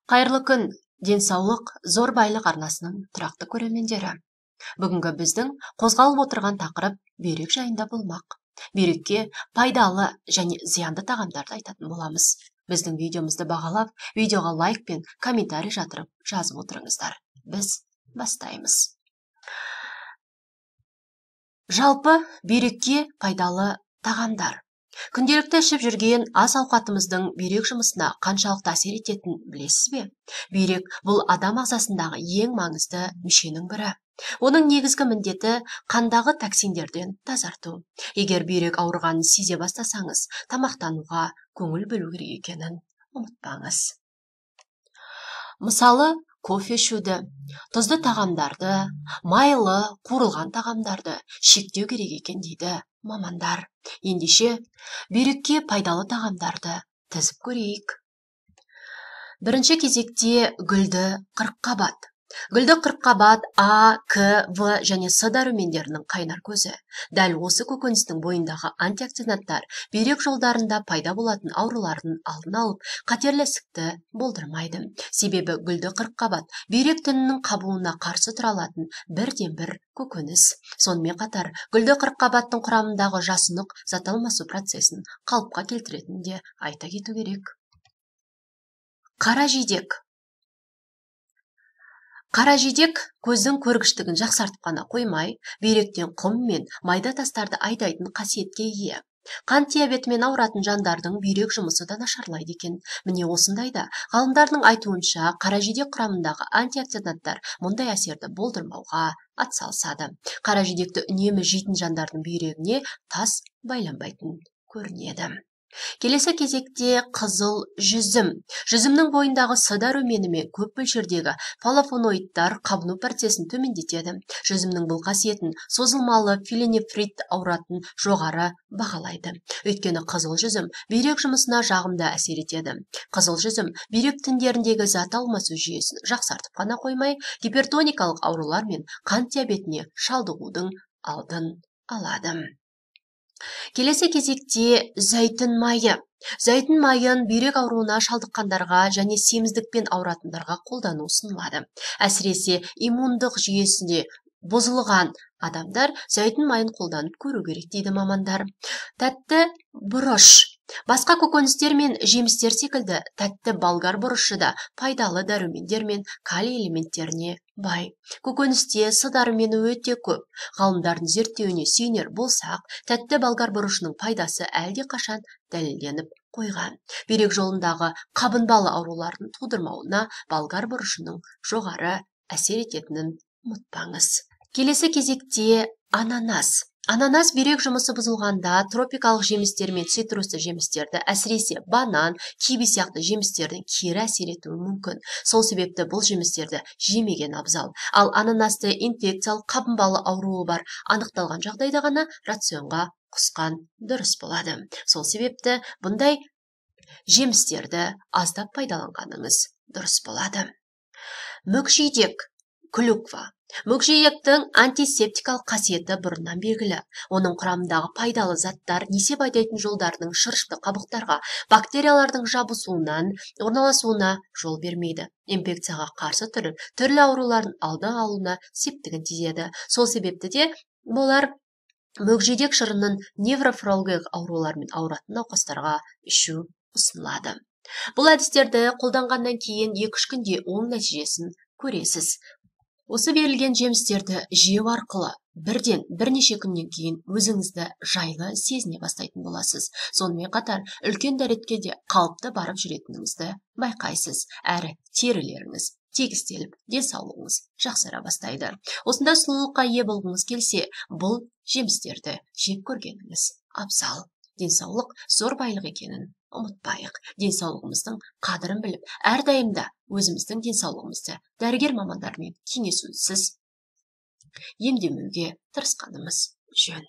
Қайырлы күн, денсаулық зор байлық арнасының тұрақты көрермендері. Бүгінгі біздің қозғалып отырған тақырып бүйрек жайында болмақ. Бүйрекке пайдалы және зиянды тағамдарды айтатын боламыз. Біздің видеомызды бағалап, видеоға лайк пен комментарий жатырып жазып отырыңыздар. Біз бастаймыз. Жалпы бүйрекке пайдалы тағамдар. Күнделікті ішіп жүрген ас ауқатымыздың бүйрек жұмысына қаншалықты әсер ететінін білесіз бе? Бүйрек бұл адам ағзасындағы ең маңызды мүшенің бірі. Оның негізгі міндеті қандағы токсиндерден тазарту. Егер бүйрек ауырғанын сезе бастасаңыз, тамақтануға көңіл бөлу керек екенін ұмытпаңыз. Мысалы, кофе ішуді, тұзды тағамдарды, майлы, қуырылған тағамдарды шектеу керек екен дейді мамандар. Ендеше, бүйрекке пайдалы тағамдарды тізіп көрейік. Бірінші кезекте гүлді қырыққабат. Гүлді қырыққабат А, К, В және С дәрумендерінің қайнар көзі. Дәл осы көкөністің бойындағы антиоксиданттар бүйрек жолдарында пайда болатын аурулардың алдын алып, қатерлі ісікті болдырмайды. Себебі гүлді қырыққабат бүйрек тінінің қабуына қарсы тұра алатын бірден-бір көкөніс. Сонымен қатар, гүлді қырыққабаттың құрамындағы жасұнық зат алмасу процесін қалыпқа келтіретінін де айта кету керек. Қара жидек. Қара жидек көздің көргіштігін жақсартып қана қоймай, бүйректен құм мен майда тастарды айдайтын қасиетке ие. Қант диабетімен ауыратын жандардың бүйрек жұмысы да нашарлайды екен. Міне осындайда ғалымдардың айтуынша қара жидек құрамындағы антиоксиданттар мұндай әсерді болдырмауға атсалысады. Қара жидекті үнемі жейтін жандардың бүйрегіне тас байланбайтын көрінеді. Келесі кезекте қызыл жүзім. Жүзімнің бойындағы С дәрумені мен көп мөлшердегі флавоноидтар қабыну процесін төмендетеді. Жүзімнің бұл қасиетін созылмалы пиелонефрит ауыратын жоғары бағалайды. Өйткені қызыл жүзім бүйрек жұмысына жағымды әсер етеді. Қызыл жүзім бүйрек тіндеріндегі зат алмасу жүйесін жақсартып қана қоймай, гипертоникалық аурулар мен қант диабетіне шалдығудың алдын алады. Келесі кезекте зәйтүн майы. Зәйтүн майын бүйрек ауруына шалдыққандарға және семіздікпен ауыратындарға қолдану ұсынылады. Әсіресе иммундық жүйесінде бұзылған адамдар зәйтүн майын қолданып көру керек дейді мамандар. Тәтті бұрыш. Басқа көкөністер мен жемістер секілді тәтті болгар бұрышы да пайдалы дәрумендер мен калий элементтеріне бай. Көкөністе С дәрумені өте көп. Ғалымдардың зерттеуіне сүйенер болсақ, тәтті болгар бұрышының пайдасы әлде қашан дәлелденіп қойған. Бүйрек жолындағы қабынбалы аурулардың тудырмауына болгар бұрышының жоғары әсер ететінін ұмытпаңыз. Келесі кезекте ананас. Ананас бүйрек жұмысы бұзылғанда тропикалық жемістер мен цитрусты жемістерді, әсіресе банан, киви сияқты жемістердің кері әсер етуі мүмкін. Сол себепті бұл жемістерді жемеген абзал. Ал ананасты инфекциялық қабынбалы ауруы бар анықталған жағдайда ғана рационға қосқан дұрыс болады. Сол себепті бұндай жемістерді аздап пайдаланғаныңыз дұрыс болады. Мүкжидек, клюква. Мүкжидектің антисептикалық қасиеті бұрыннан белгілі. Оның құрамындағы пайдалы заттар несеп айдайтын жолдардың шырышты қабықтарға, бактериялардың жабысуынан орналасуына жол бермейді. Инфекцияға қарсы тұрып, түрлі аурулардың алдын алуына септігін тигізеді. Сол себепті де болар мүкжидек шырынын неврофилологиялық аурулармен ауыратын науқастарға ішу ұсынылады. Бұл әдістерді қолданғаннан кейін 2-3 күнде оң нәтижесін көресіз. Осы берілген жемістерді жеу арқылы бірнеше күннен кейін өзіңізді жайлы сезіне бастайтын боласыз. Сонымен қатар үлкен дәретке де қалыпты барып жүретініңізді байқайсыз. Әрі терілеріңіз тегістеліп, денсаулығыңыз жақсара бастайды. Осында сұлулыққа ие болғыңыз келсе, бұл жемістерді жеп көргеніңіз абзал. Денсаулық зор байлық екенін ұмытпайық. Денсаулығымыздың қадірін біліп, әрдайымда өзіміздің денсаулығымызды дәрігер мамандармен кеңесусіз емдемеуге тырысқанымыз жөн.